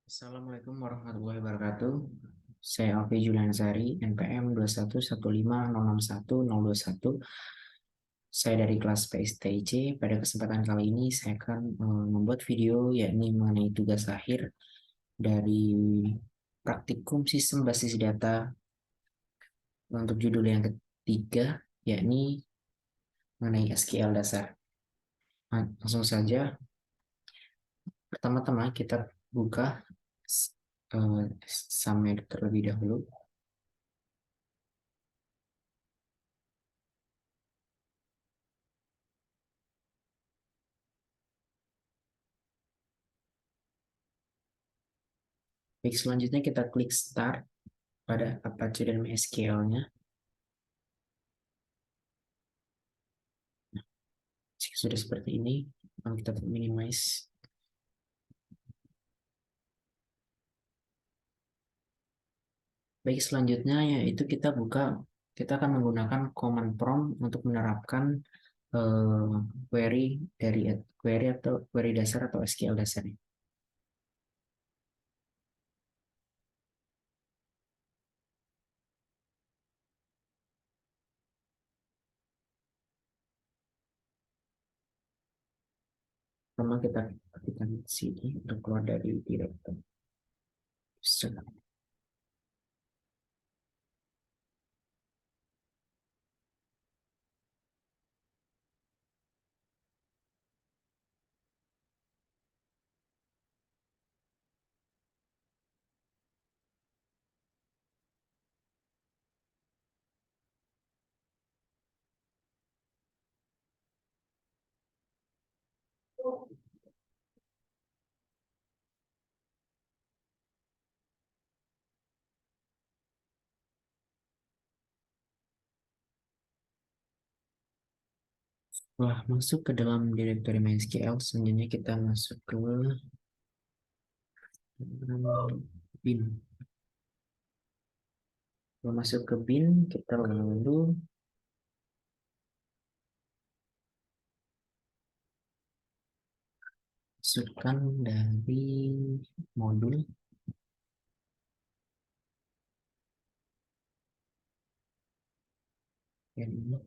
Assalamualaikum warahmatullahi wabarakatuh. Saya Alfi Juliansari, NPM 211506101. Saya dari kelas PSTIC. Pada kesempatan kali ini saya akan membuat video yakni mengenai tugas akhir dari praktikum sistem basis data untuk judul yang ketiga yakni mengenai SQL dasar. Langsung saja, pertama-tama kita buka summary terlebih dahulu. Baik, selanjutnya kita klik Start pada Apache dan MySQL-nya. Jika sudah seperti ini, lalu kita minimize. Baik, selanjutnya yaitu kita akan menggunakan command prompt untuk menerapkan eh, query dari query atau query dasar atau SQL dasarnya. Pertama kita ketikkan sini untuk keluar dari directory. Setelah masuk ke dalam directory MySQL, selanjutnya kita masuk ke bin. Setelah masuk ke bin, kita lalu masukkan dari modul yang ini.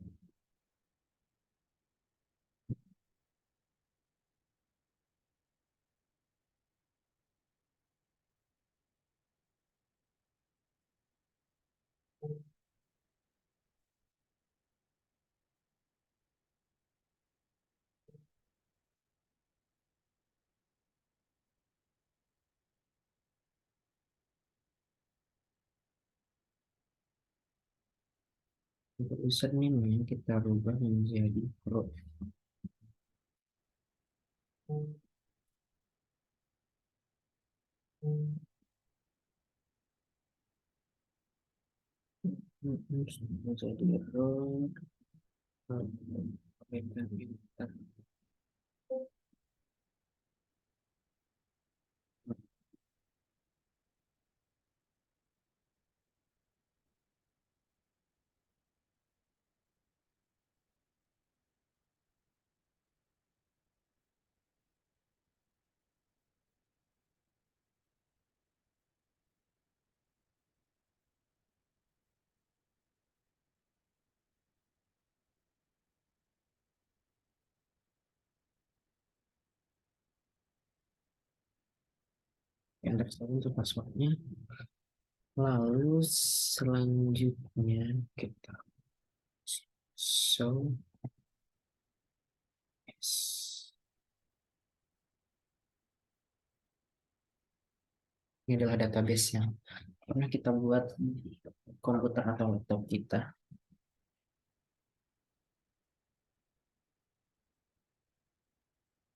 Untuk username-nya kita rubah menjadi pro. Menjadi root. Enter saja untuk passwordnya. Lalu selanjutnya kita show as. Ini adalah database yang pernah kita buat di komputer atau laptop kita.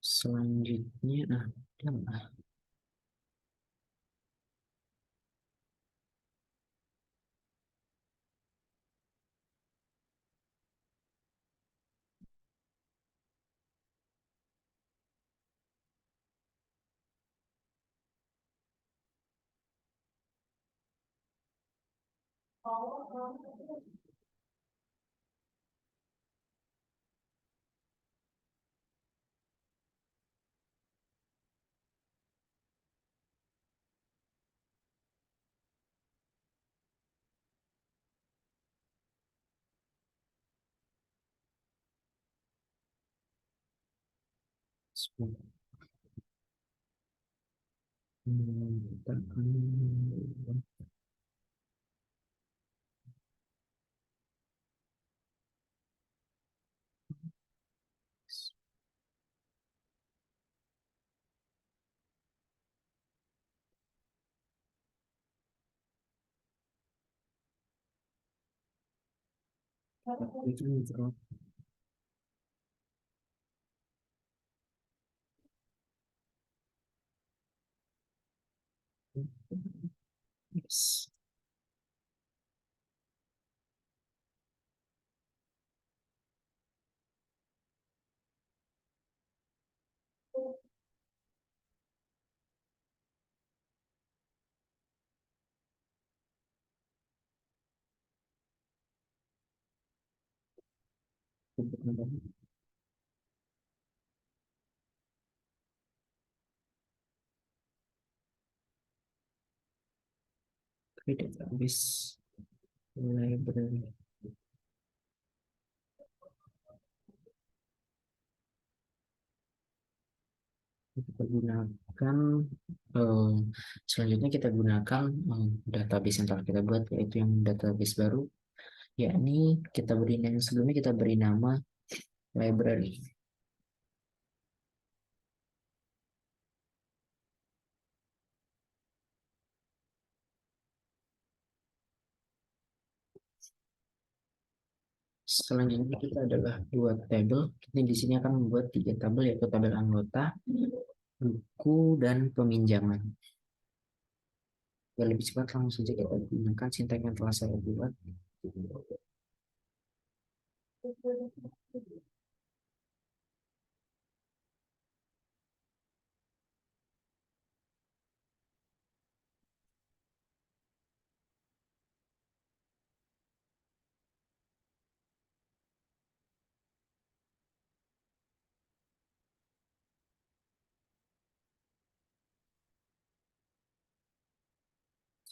Selanjutnya, Yes. Oke, database library. Kita gunakan eh, selanjutnya kita gunakan database yang telah kita buat, yaitu yang database baru, yakni kita beri yang sebelumnya kita beri nama library. Selanjutnya kita adalah buat tabel. Kita di sini akan membuat 3 tabel, yaitu tabel anggota, buku, dan peminjaman. Biar lebih cepat, langsung saja kita gunakan sintak yang telah saya buat.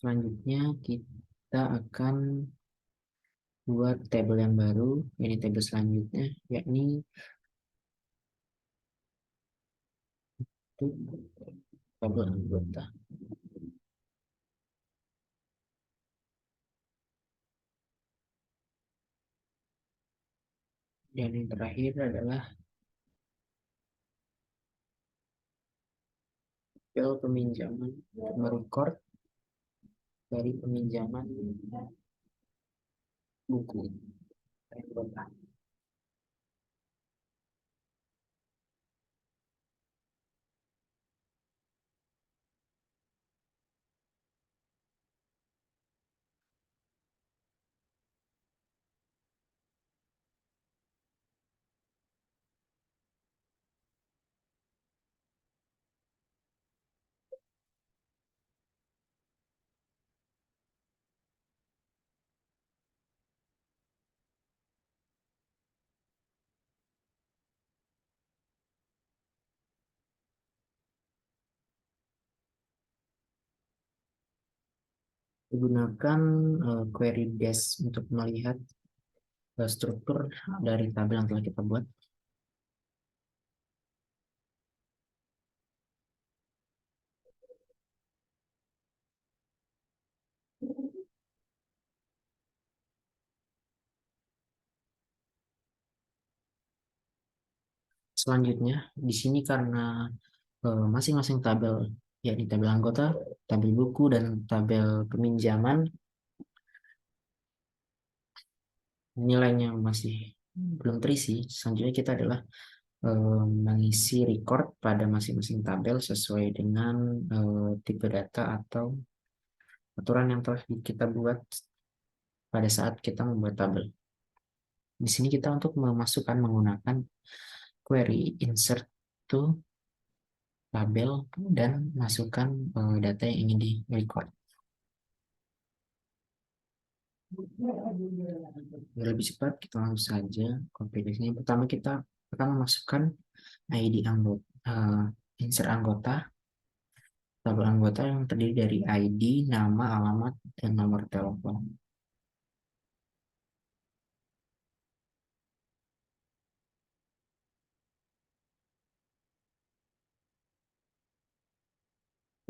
Selanjutnya kita akan buat tabel yang baru, ini tabel selanjutnya, yakni tabel anggota. Dan yang terakhir adalah tabel peminjaman, merecord dari peminjaman buku anggota. Gunakan query dash untuk melihat struktur dari tabel yang telah kita buat. Selanjutnya, di sini karena masing-masing tabel, yakni tabel anggota, tabel buku, dan tabel peminjaman, nilainya masih belum terisi. Selanjutnya kita adalah mengisi record pada masing-masing tabel sesuai dengan tipe data atau aturan yang telah kita buat pada saat kita membuat tabel. Di sini kita untuk memasukkan menggunakan query insert to tabel dan masukkan data yang ingin di record. Biar lebih cepat, kita langsung saja konfigurasinya. Yang pertama kita akan memasukkan ID anggota, insert anggota, tabel anggota yang terdiri dari ID, nama, alamat, dan nomor telepon.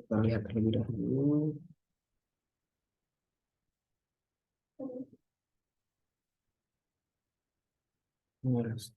Kita lihat terlebih dahulu. Harus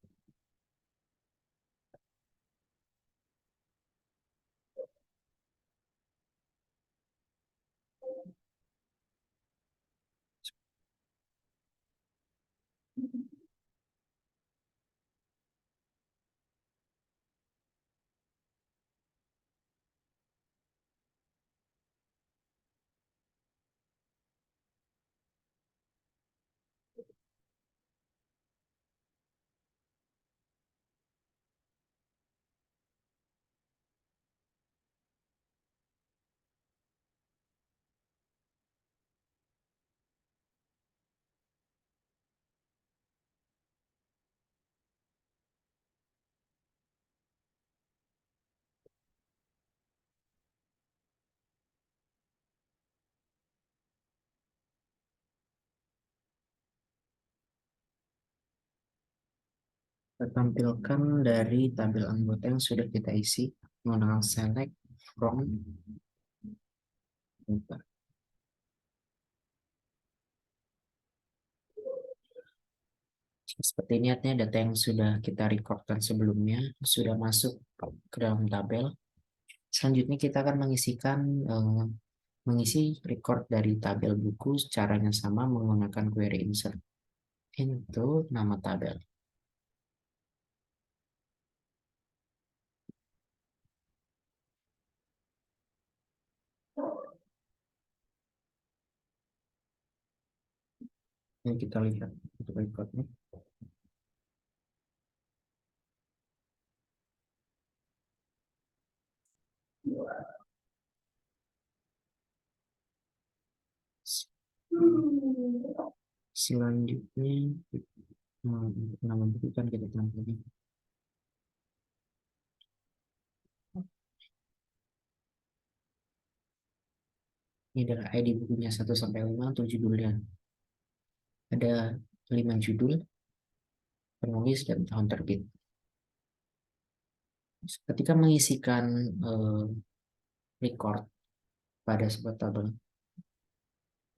kita tampilkan dari tabel anggota yang sudah kita isi menggunakan select from. Seperti ini artinya data yang sudah kita recordkan sebelumnya sudah masuk ke dalam tabel. Selanjutnya kita akan mengisi record dari tabel buku. Caranya sama menggunakan query insert into nama tabel. Ini kita lihat untuk recordnya. Selanjutnya nama buku kan kita tampilkan. Ini adalah ID bukunya 1 sampai 5 untuk judulnya. Ada 5 judul, penulis dan tahun terbit. Ketika mengisikan record pada sebuah tabel,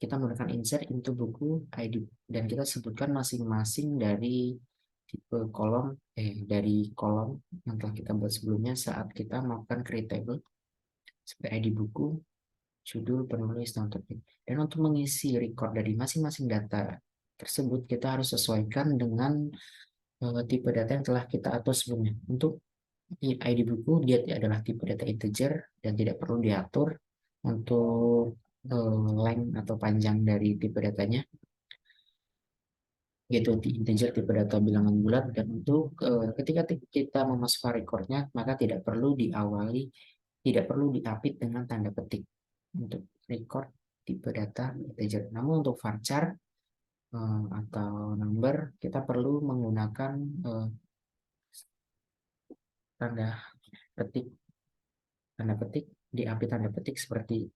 kita menggunakan insert into buku ID dan kita sebutkan masing-masing dari tipe kolom dari kolom yang telah kita buat sebelumnya saat kita melakukan create table seperti ID buku, judul, penulis, tahun terbit. Dan untuk mengisi record dari masing-masing data tersebut kita harus sesuaikan dengan tipe data yang telah kita atur sebelumnya. Untuk ID buku dia adalah tipe data integer dan tidak perlu diatur untuk length atau panjang dari tipe datanya, yaitu di integer tipe data bilangan bulat. Dan untuk ketika kita memasukkan recordnya maka tidak perlu diapit dengan tanda petik untuk record tipe data integer. Namun untuk varchar atau number kita perlu menggunakan tanda petik diapit tanda petik seperti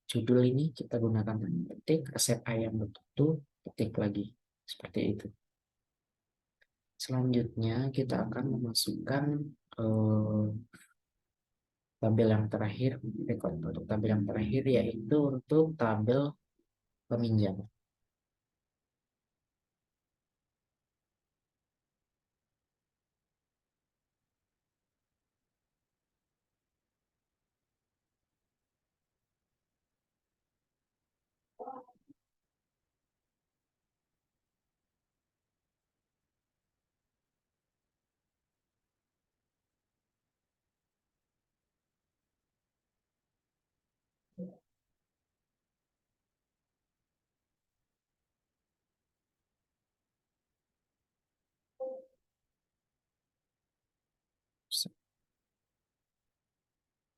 judul ini kita gunakan tanda petik, resep ayam betutu, petik lagi seperti itu. Selanjutnya kita akan memasukkan eh, tabel yang terakhir, record untuk tabel yang terakhir yaitu untuk tabel peminjam.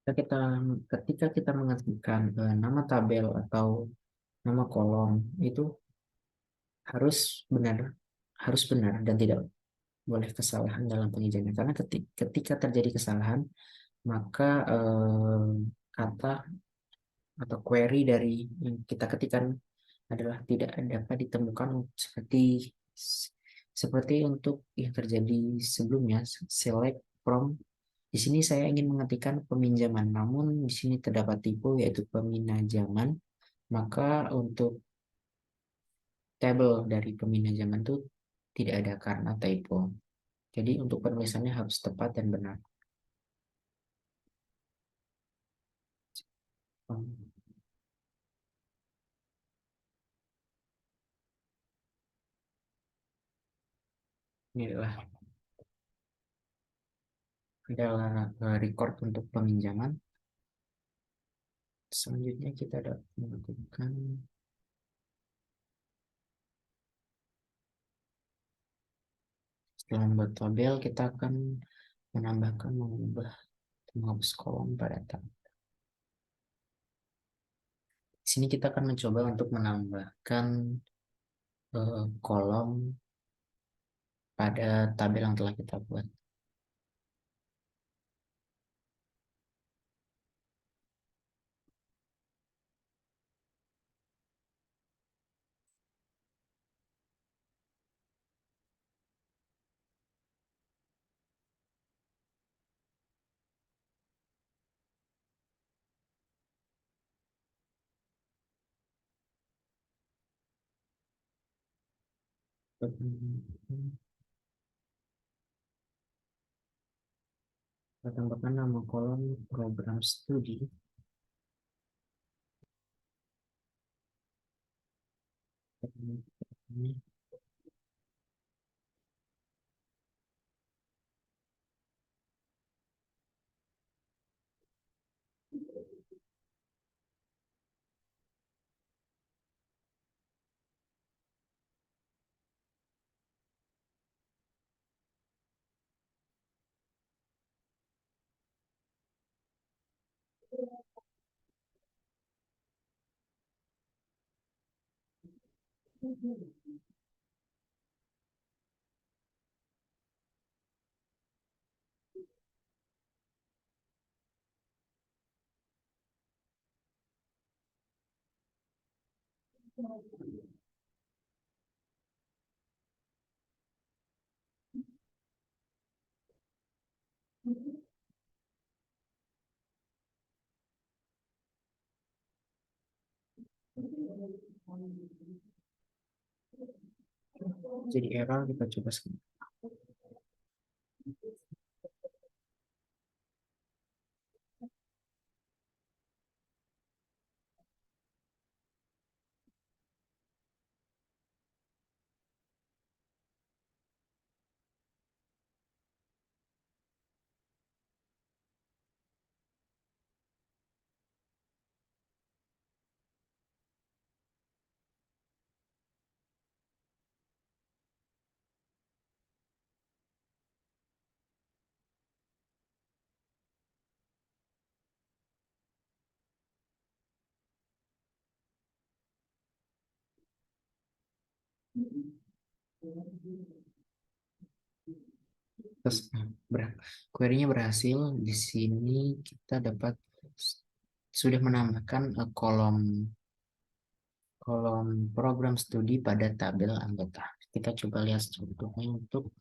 Ketika ketika kita mengetikkan nama tabel atau nama kolom itu harus benar harus benar dan tidak boleh kesalahan dalam pengejarannya karena ketika terjadi kesalahan maka kata atau query dari yang kita ketikkan adalah tidak dapat ditemukan seperti untuk yang terjadi sebelumnya select from Di sini saya ingin mengetikkan peminjaman, namun di sini terdapat tipe yaitu peminajaman. Maka untuk tabel dari peminajaman itu tidak ada karena typo. Jadi untuk penulisannya harus tepat dan benar. Ini adalah record untuk peminjaman. Selanjutnya kita dapat melakukan setelah membuat tabel, kita akan menghapus kolom pada tab. Di sini kita akan mencoba untuk menambahkan kolom pada tabel yang telah kita buat. Kita tambahkan nama kolom program studi. Jadi error, kita coba sekali. Terus query-nya berhasil. Di sini kita dapat sudah menambahkan kolom kolom program studi pada tabel anggota. Kita coba lihat contohnya untuk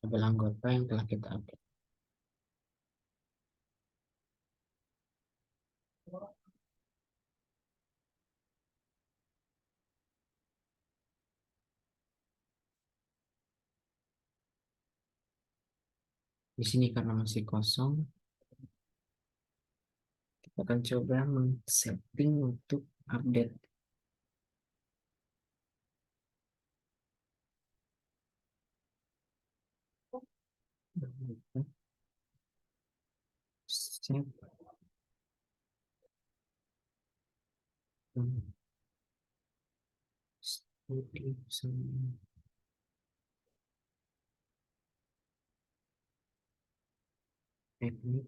tabel anggota yang telah kita update. Di sini karena masih kosong, kita akan coba men-setting untuk update. Save. Studi teknik.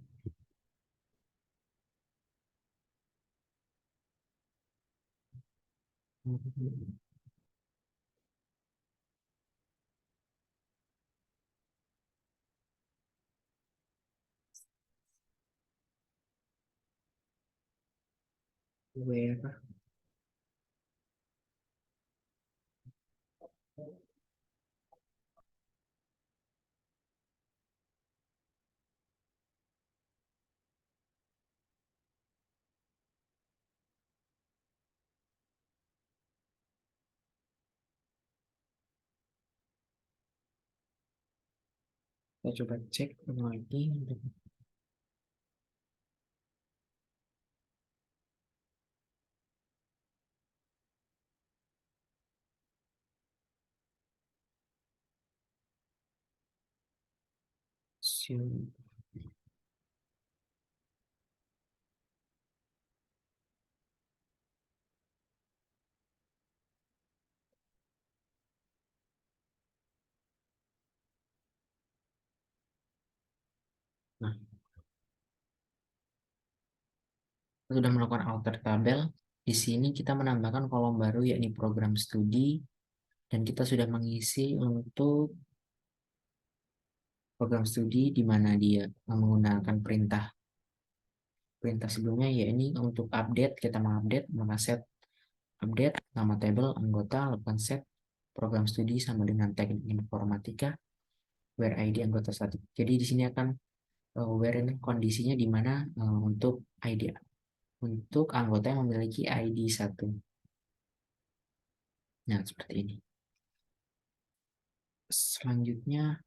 Where Kita coba cek lagi. Nah, kita sudah melakukan alter tabel. Di sini kita menambahkan kolom baru yakni program studi dan kita sudah mengisi untuk program studi di mana dia menggunakan perintah perintah sebelumnya yakni untuk update kita mengupdate maka set update nama tabel anggota lakukan set program studi sama dengan teknik informatika where ID anggota satu. Jadi di sini akan where ini kondisinya di mana untuk ID untuk anggota yang memiliki ID satu. Nah, seperti ini. Selanjutnya,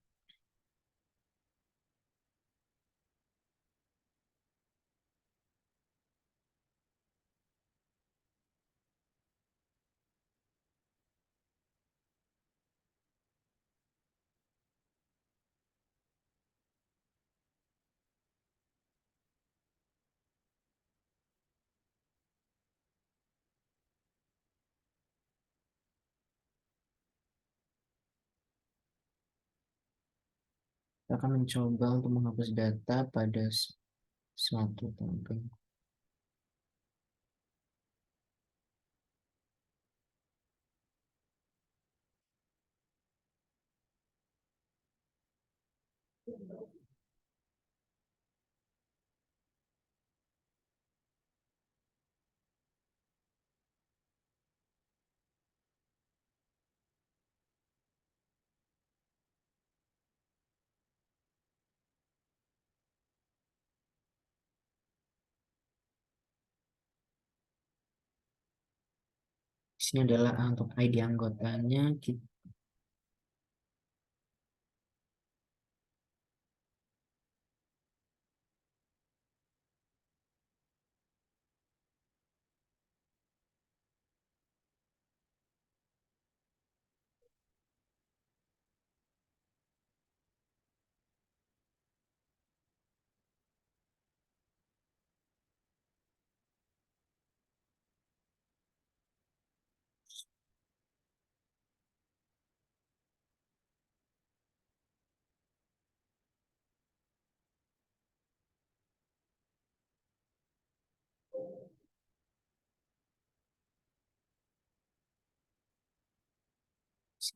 kita akan mencoba untuk menghapus data pada suatu tabel. Di sini adalah untuk ID anggotanya.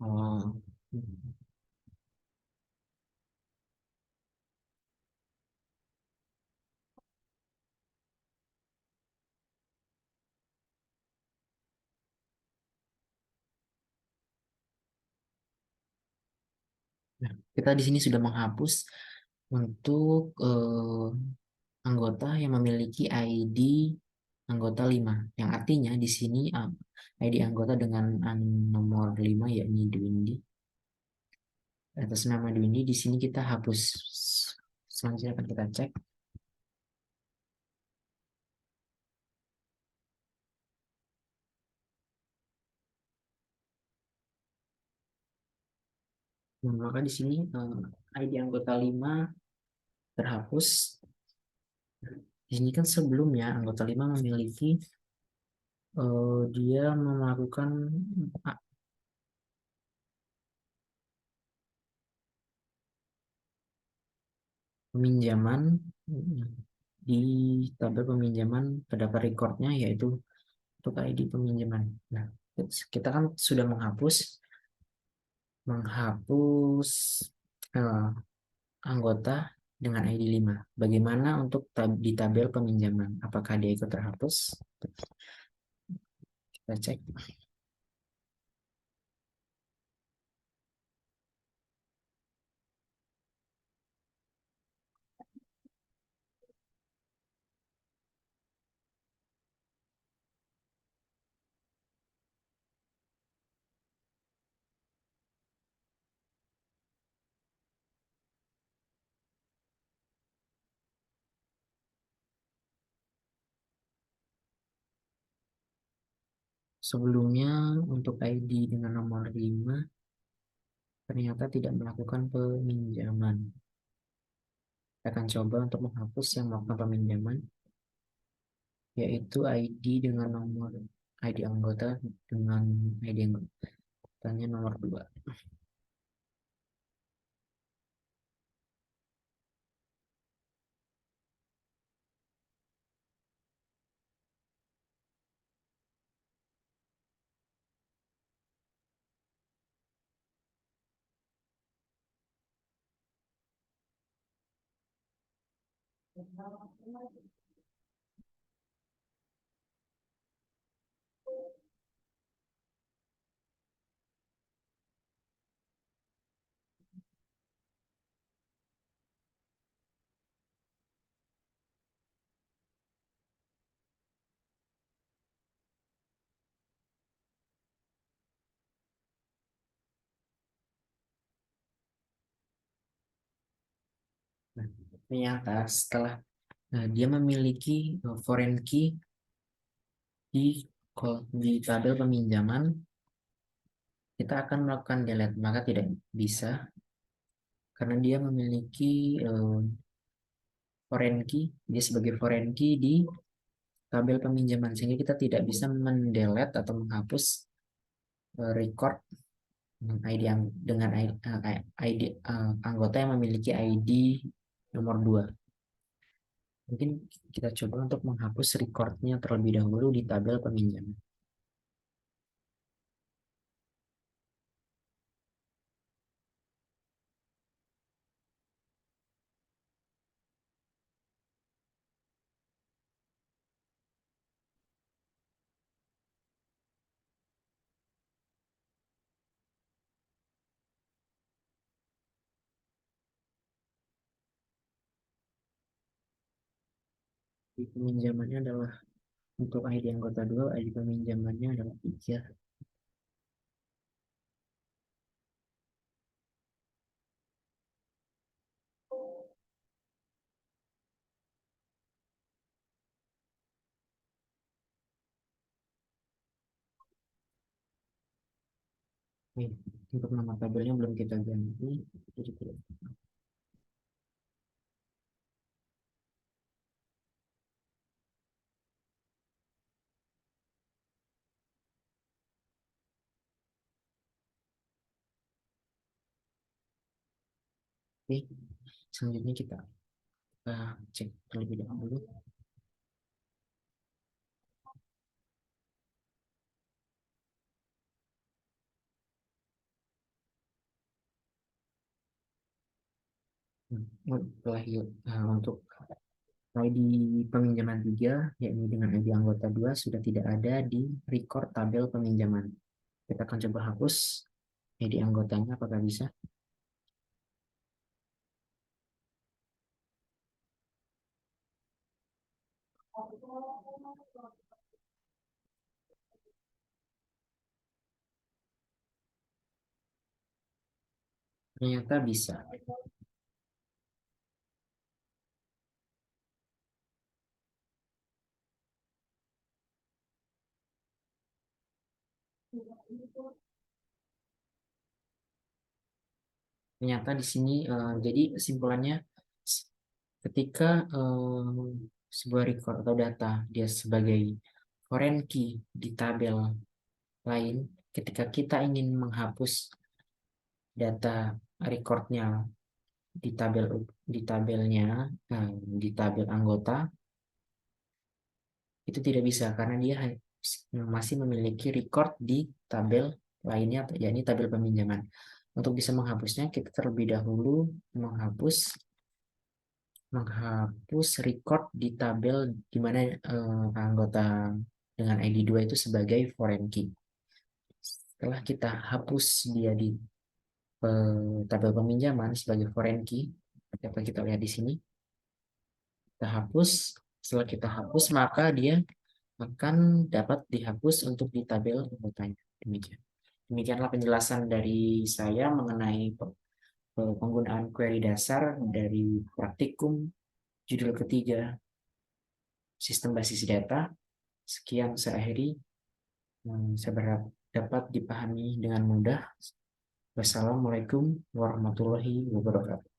Oh, nah, kita di sini sudah menghapus untuk anggota yang memiliki ID anggota 5, yang artinya di sini ID anggota dengan nomor 5 yakni Dwindi. Atas nama Dwindi di sini kita hapus. Selanjutnya akan kita cek. Nah, maka di sini ID anggota 5 terhapus. Di sini kan sebelumnya anggota 5 memiliki dia melakukan ah, peminjaman di tabel peminjaman terdapat recordnya yaitu untuk ID peminjaman. Nah, kita kan sudah menghapus eh, anggota dengan ID 5. Bagaimana untuk di tabel peminjaman? Apakah dia ikut terhapus? Kita cek. Sebelumnya untuk ID dengan nomor 5 ternyata tidak melakukan peminjaman. Saya akan coba untuk menghapus yang melakukan peminjaman, yaitu ID dengan nomor ID anggota dengan ID anggotanya nomor 2. Nah, ternyata setelah dia memiliki foreign key di tabel peminjaman, kita akan melakukan delete, maka tidak bisa karena dia memiliki foreign key, dia sebagai foreign key di tabel peminjaman, sehingga kita tidak bisa mendelete atau menghapus record dengan ID dengan ID anggota yang memiliki ID nomor 2. Mungkin kita coba untuk menghapus recordnya terlebih dahulu di tabel peminjaman. Di peminjamannya adalah untuk ID anggota 2, ID peminjamannya adalah 3. Nih, untuk nama tabelnya belum kita ganti. Jadi oke, selanjutnya kita cek terlebih dahulu. Untuk ID peminjaman 3, yakni dengan ID anggota 2, sudah tidak ada di record tabel peminjaman. Kita akan coba hapus ID anggotanya, apakah bisa? Ternyata bisa. Ternyata di sini jadi kesimpulannya ketika sebuah record atau data dia sebagai foreign key di tabel lain, ketika kita ingin menghapus data recordnya di tabelnya di tabel anggota, itu tidak bisa karena dia masih memiliki record di tabel lainnya, yakni tabel peminjaman. Untuk bisa menghapusnya, kita terlebih dahulu menghapus record di tabel di mana anggota dengan ID 2 itu sebagai foreign key. Setelah kita hapus dia di tabel peminjaman sebagai foreign key, dapat kita lihat di sini, kita hapus. Setelah kita hapus, maka dia akan dapat dihapus untuk di tabel anggotanya. Demikian. Demikianlah penjelasan dari saya mengenai penggunaan query dasar dari praktikum judul ketiga sistem basis data. Sekian, saya akhiri. saya berharap dapat dipahami dengan mudah. Wassalamualaikum warahmatullahi wabarakatuh.